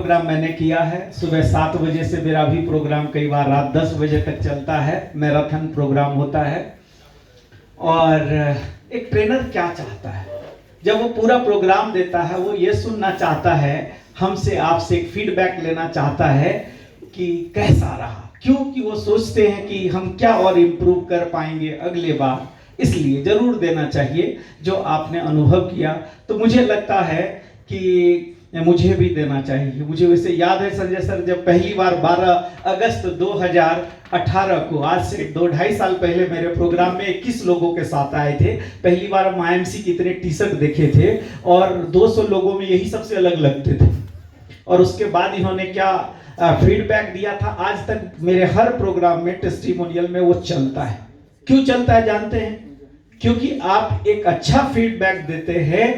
Programme मैंने किया है। सुबह 7 बजे से मेरा भी प्रोग्राम कई बार रात 10 बजे तक चलता है। मैराथन प्रोग्राम होता है। और एक ट्रेनर क्या चाहता है जब वो पूरा प्रोग्राम देता है, वो ये सुनना चाहता है, हमसे आपसे एक फीडबैक लेना चाहता है कि कैसा रहा। क्योंकि वो सोचते हैं कि हम क्या और इम्प्रूव कर पाएंगे अगले बार, इसलिए जरूर देना चाहिए जो आपने अनुभव किया। तो मुझे लगता है कि मुझे भी देना चाहिए। मुझे वैसे याद है संजय सर, जब पहली बार 12 अगस्त 2018 को, आज से 2-2.5 साल पहले मेरे प्रोग्राम में 21 लोगों के साथ आए थे। पहली बार हम IMC की इतने टी शर्ट देखे थे और 200 लोगों में यही सबसे अलग लगते थे। और उसके बाद इन्होंने क्या फीडबैक दिया था, आज तक मेरे हर प्रोग्राम में टेस्टिमोनियल में वो चलता है। क्यों चलता है जानते हैं? क्योंकि आप एक अच्छा फीडबैक देते हैं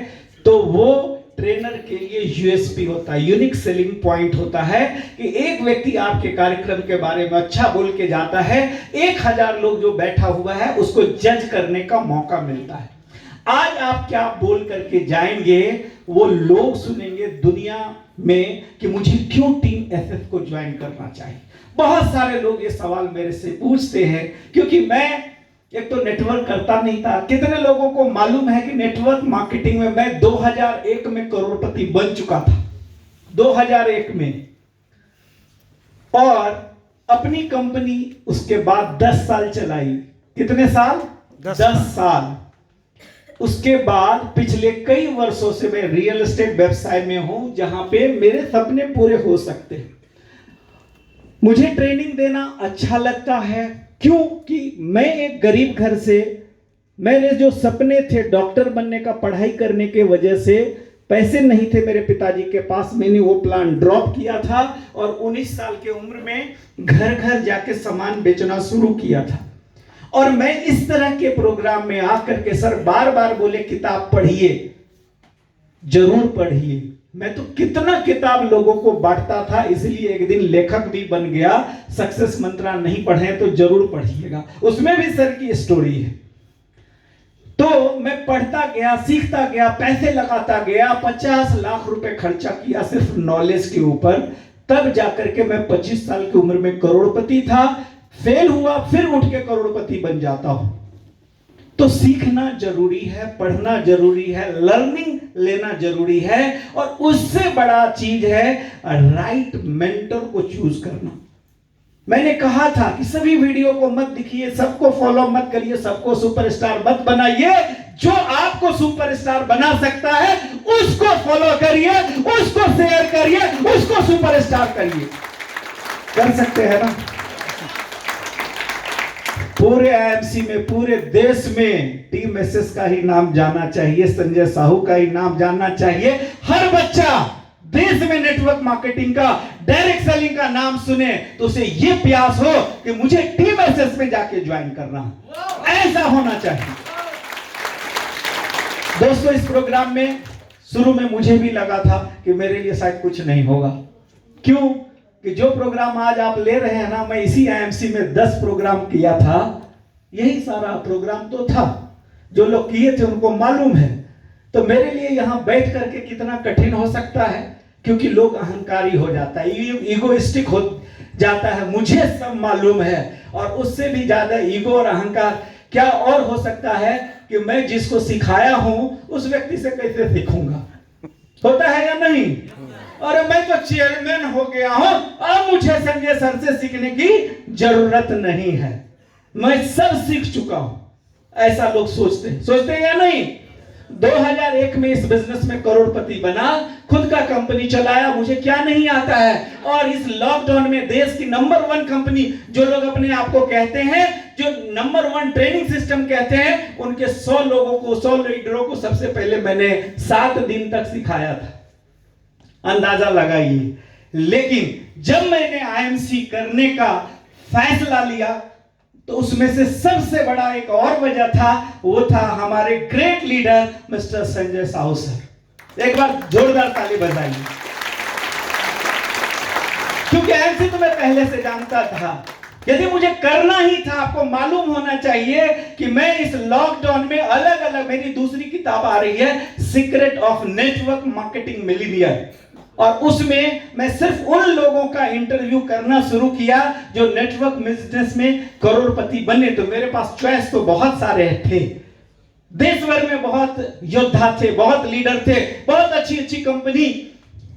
तो वो ट्रेनर के लिए यूएसपी होता है, यूनिक सेलिंग पॉइंट होता है कि एक व्यक्ति आपके कार्यक्रम के बारे में अच्छा बोल के जाता है, 1000 लोग जो बैठा हुआ है उसको जज करने का मौका मिलता है। आज आप क्या बोल करके जाएंगे वो लोग सुनेंगे दुनिया में कि मुझे क्यों टीम एसएस को ज्वाइन करना चाहिए। बहुत सारे लोग ये सवाल मेरे से पूछते हैं क्योंकि मैं एक तो नेटवर्क करता नहीं था। कितने लोगों को मालूम है कि नेटवर्क मार्केटिंग में मैं 2001 में करोड़पति बन चुका था, 2001 में। और अपनी कंपनी उसके बाद 10 साल चलाई। कितने साल? 10 साल। उसके बाद पिछले कई वर्षों से मैं रियल एस्टेट व्यवसाय में हूं जहां पे मेरे सपने पूरे हो सकते हैं। मुझे ट्रेनिंग देना अच्छा लगता है क्योंकि मैं एक गरीब घर से, मेरे जो सपने थे डॉक्टर बनने का, पढ़ाई करने के वजह से पैसे नहीं थे मेरे पिताजी के पास। मैंने वो प्लान ड्रॉप किया था और 19 साल के उम्र में घर घर जाके सामान बेचना शुरू किया था। और मैं इस तरह के प्रोग्राम में आकर के सर बार बार बोले किताब पढ़िए, जरूर पढ़िए। मैं तो कितना किताब लोगों को बांटता था, इसलिए एक दिन लेखक भी बन गया। सक्सेस मंत्रा नहीं पढ़े तो जरूर पढ़िएगा, उसमें भी सर की स्टोरी है। तो मैं पढ़ता गया, सीखता गया, पैसे लगाता गया। 50 लाख रुपए खर्चा किया सिर्फ नॉलेज के ऊपर। तब जाकर के मैं 25 साल की उम्र में करोड़पति था। फेल हुआ, फिर उठ के करोड़पति बन जाता हूं। तो सीखना जरूरी है, पढ़ना जरूरी है, लर्निंग लेना जरूरी है। और उससे बड़ा चीज है राइट मेंटर को चूज करना। मैंने कहा था कि सभी वीडियो को मत दिखिए, सबको फॉलो मत करिए, सबको सुपरस्टार मत बनाइए। जो आपको सुपरस्टार बना सकता है उसको फॉलो करिए, उसको शेयर करिए, उसको सुपरस्टार करिए। कर सकते हैं ना? पूरे IMC में, पूरे देश में टीम एसएस का ही नाम जाना चाहिए, संजय साहू का ही नाम जानना चाहिए। हर बच्चा देश में नेटवर्क मार्केटिंग का, डायरेक्ट सेलिंग का नाम सुने तो उसे यह प्यास हो कि मुझे टीम एसएस में जाके ज्वाइन करना, ऐसा होना चाहिए। दोस्तों, इस प्रोग्राम में शुरू में मुझे भी लगा था कि मेरे लिए शायद कुछ नहीं होगा। क्यों? कि जो प्रोग्राम आज आप ले रहे हैं ना, मैं इसी IMC में 10 प्रोग्राम किया था। यही सारा प्रोग्राम तो था, जो लोग किए थे उनको मालूम है। तो मेरे लिए यहां बैठ करके कितना कठिन हो सकता है, क्योंकि लोग अहंकारी हो जाता है, ईगोइस्टिक हो जाता है। मुझे सब मालूम है। और उससे भी ज्यादा ईगो और अहंकार क्या और हो सकता है कि मैं जिसको सिखाया हूं उस व्यक्ति से कैसे सीखूंगा। होता है या नहीं? और मैं तो चेयरमैन हो गया हूं, अब मुझे संजय सर से सीखने की जरूरत नहीं है, मैं सब सीख चुका हूं। ऐसा लोग सोचते हैं या नहीं? 2001 में इस बिजनेस में करोड़पति बना, खुद का कंपनी चलाया, मुझे क्या नहीं आता है। और इस लॉकडाउन में देश की नंबर 1 कंपनी, जो लोग अपने आप को कहते हैं, जो नंबर 1 ट्रेनिंग सिस्टम कहते हैं, उनके 100 लोगों को, 100 लीडरों को सबसे पहले मैंने 7 दिन तक सिखाया था। अंदाजा लगाइए। लेकिन जब मैंने IMC करने का फैसला लिया तो उसमें से सबसे बड़ा एक और वजह था, वो था हमारे great leader mister Sanjay Sahu sir. एक बार जोरदार ताली बजाइए। क्योंकि IMC तो मैं पहले से जानता था। यदि मुझे करना ही था, आपको मालूम होना चाहिए कि मैं इस लॉकडाउन में अलग अलग, मेरी दूसरी किताब आ रही है, secret of network marketing millionaire. और उसमें मैं सिर्फ उन लोगों का इंटरव्यू करना शुरू किया जो नेटवर्क बिजनेस में करोड़पति बने। तो मेरे पास चॉइस तो बहुत सारे थे, देश भर में बहुत योद्धा थे, बहुत लीडर थे, बहुत अच्छी अच्छी कंपनी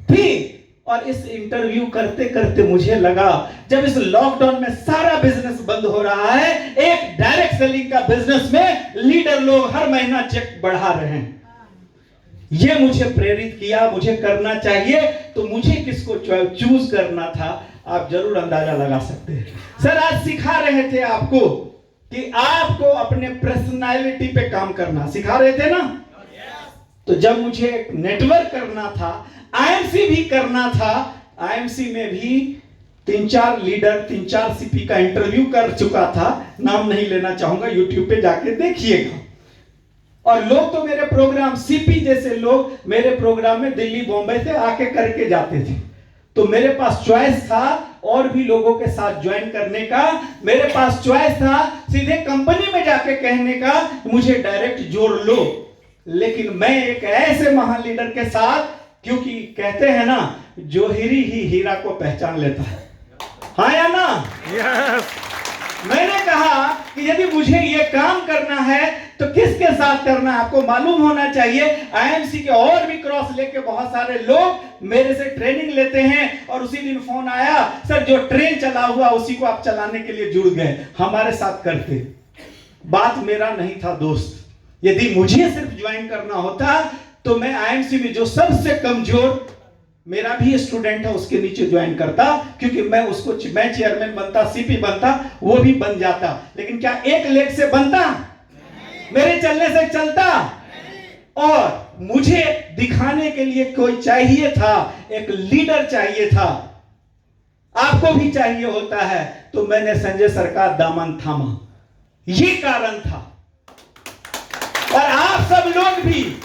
थी। और इस इंटरव्यू करते करते मुझे लगा, जब इस लॉकडाउन में सारा बिजनेस बंद हो रहा है, एक डायरेक्ट सेलिंग का बिजनेस में लीडर लोग हर महीना चेक बढ़ा रहे हैं, ये मुझे प्रेरित किया, मुझे करना चाहिए। तो मुझे किसको चूज करना था, आप जरूर अंदाजा लगा सकते हैं। सर आज सिखा रहे थे आपको कि आपको अपने पर्सनालिटी पे काम करना सिखा रहे थे ना। तो जब मुझे एक नेटवर्क करना था, आईएमसी भी करना था, आईएमसी में भी 3-4 लीडर 3-4 सीपी का इंटरव्यू कर चुका था, नाम नहीं लेना चाहूंगा, यूट्यूब पे जाके देखिएगा। और लोग तो मेरे प्रोग्राम, सीपी जैसे लोग मेरे प्रोग्राम में दिल्ली बॉम्बे से आके करके जाते थे। तो मेरे पास चॉइस था और भी लोगों के साथ ज्वाइन करने का, मेरे पास चॉइस था सीधे कंपनी में जाके कहने का मुझे डायरेक्ट जोड़ लो। लेकिन मैं एक ऐसे महान लीडर के साथ, क्योंकि कहते हैं ना, जोहिरी ही हीरा को पहचान लेता है, हाँ या ना? yes. मैंने कहा कि यदि मुझे ये काम करना है तो किसके साथ करना है, आपको मालूम होना चाहिए। आईएमसी के और भी क्रॉस लेके बहुत सारे लोग मेरे से ट्रेनिंग लेते हैं। और उसी दिन फोन आया, सर जो ट्रेन चला हुआ उसी को आप चलाने के लिए जुड़ गए, हमारे साथ करते। बात मेरा नहीं था दोस्त, यदि मुझे सिर्फ ज्वाइन करना होता तो मैं आईएमसी में जो सबसे कमजोर, मेरा भी स्टूडेंट है, उसके नीचे ज्वाइन करता, क्योंकि मैं चेयरमैन बनता, सीपी बनता, वो भी बन जाता। लेकिन क्या एक लेग से बनता? मेरे चलने से चलता? और मुझे दिखाने के लिए कोई चाहिए था, एक लीडर चाहिए था, आपको भी चाहिए होता है। तो मैंने संजय सर का दामन थामा, ये कारण था। और आप सब लोग भी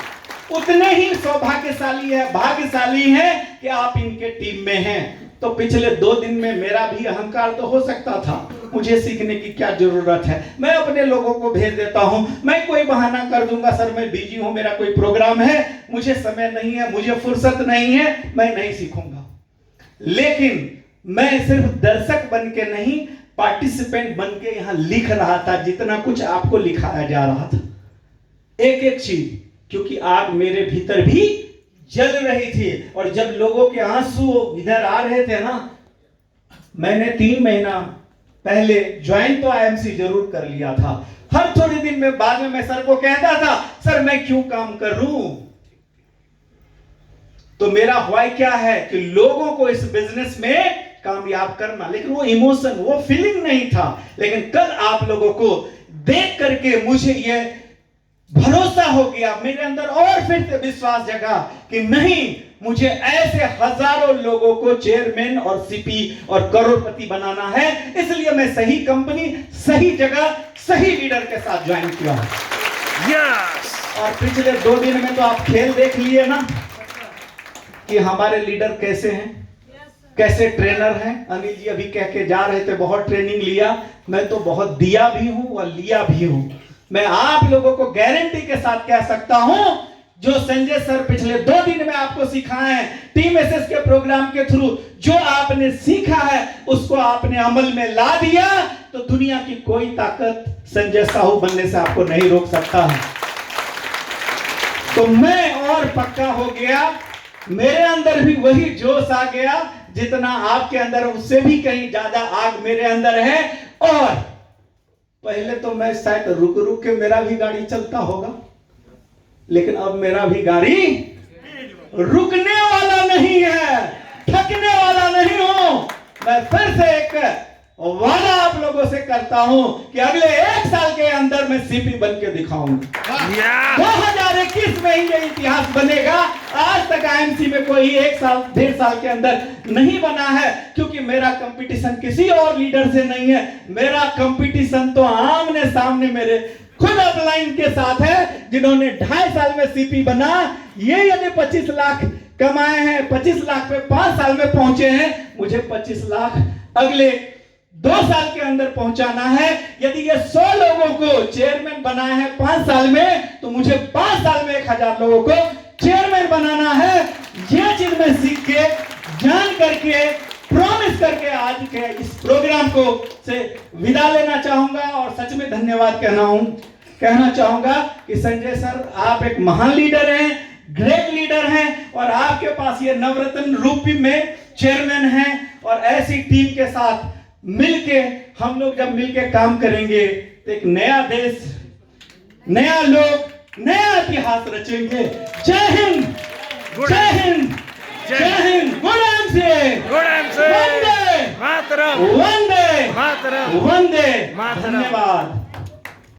उतने ही सौभाग्यशाली है, भाग्यशाली हैं कि आप इनके टीम में हैं। तो पिछले 2 दिन में मेरा भी अहंकार तो हो सकता था, मुझे सीखने की क्या जरूरत है, मैं अपने लोगों को भेज देता हूं, मैं कोई बहाना कर दूंगा, सर मैं बिजी हूं, मेरा कोई प्रोग्राम है, मुझे समय नहीं है, मुझे फुर्सत नहीं है, मैं नहीं सीखूंगा। लेकिन मैं सिर्फ दर्शक बन के नहीं, पार्टिसिपेंट बन के यहां लिख रहा था, जितना कुछ आपको लिखाया जा रहा था, एक एक चीज, क्योंकि आग मेरे भीतर भी जल रही थी। और जब लोगों के आंसू इधर आ रहे थे ना, मैंने 3 महीना पहले ज्वाइन तो आईएमसी जरूर कर लिया था। हर थोड़े दिन में बाद में मैं सर को कहता था, सर मैं क्यों काम करूं? तो मेरा व्हाई क्या है कि लोगों को इस बिजनेस में कामयाब करना। लेकिन वो इमोशन, वो फीलिंग नहीं था। लेकिन कल आप लोगों को देख करके मुझे ये भरोसा हो गया, मेरे अंदर और फिर से विश्वास जगा कि नहीं, मुझे ऐसे हजारों लोगों को चेयरमैन और सीपी और करोड़पति बनाना है। इसलिए मैं सही कंपनी, सही जगह, सही लीडर के साथ ज्वाइन किया। यस। और पिछले 2 दिन में तो आप खेल देख लिए ना कि हमारे लीडर कैसे हैं, कैसे ट्रेनर हैं। अनिल जी अभी कह के जा रहे थे, बहुत ट्रेनिंग लिया। मैं तो बहुत दिया भी हूं और लिया भी हूं। मैं आप लोगों को गारंटी के साथ कह सकता हूं, जो संजय सर पिछले 2 दिन में आपको सिखाए हैं, टीम एसएस के प्रोग्राम के थ्रू जो आपने सीखा है, उसको आपने अमल में ला दिया, तो दुनिया की कोई ताकत संजय साहू बनने से आपको नहीं रोक सकता है। तो मैं और पक्का हो गया, मेरे अंदर भी वही जोश आ गया जितना आपके अंदर, उससे भी कहीं ज्यादा आग मेरे अंदर है। और पहले तो मैं शायद रुक रुक के मेरा भी गाड़ी चलता होगा, लेकिन अब मेरा भी गाड़ी रुकने वाला नहीं है, थकने वाला नहीं हूं। मैं फिर से एक वादा आप लोगों से करता हूं कि अगले 1 साल के अंदर मैं सीपी बन के दिखाऊंगा। 2021 में ही ये इतिहास बनेगा। आज तक आईएमसी में कोई 1 साल 1.5 साल के अंदर नहीं बना है, क्योंकि मेरा कंपटीशन किसी और लीडर से नहीं है। मेरा कंपटीशन तो आमने सामने मेरे खुद अपलाइन के साथ है, जिन्होंने 2.5 साल में सीपी बना। ये यदि 25 लाख कमाए हैं, 25 लाख पे 5 साल में पहुंचे हैं, मुझे 25 लाख अगले 2 साल के अंदर पहुंचाना है। यदि ये 100 लोगों को चेयरमैन बनाया है 5 साल में, तो मुझे 5 साल में 1000 लोगों को चेयरमैन बनाना है। यह चीज मैं सीख के, जान करके, प्रॉमिस करके आज के इस प्रोग्राम को से विदा लेना चाहूंगा और सच में धन्यवाद कहना चाहूंगा कि संजय सर आप एक महान लीडर हैं, ग्रेट लीडर हैं और आपके पास ये नवरत्न रूपी में चेयरमैन हैं और ऐसी टीम के साथ मिलके हम लोग जब मिलके काम करेंगे तो एक नया देश, नया लोग, नया इतिहास रचेंगे। जय हिंद, जय हिंद, जय हिंद। Good MC, Vande Mataram, Vande Mataram, Vande Mataram. धन्यवाद।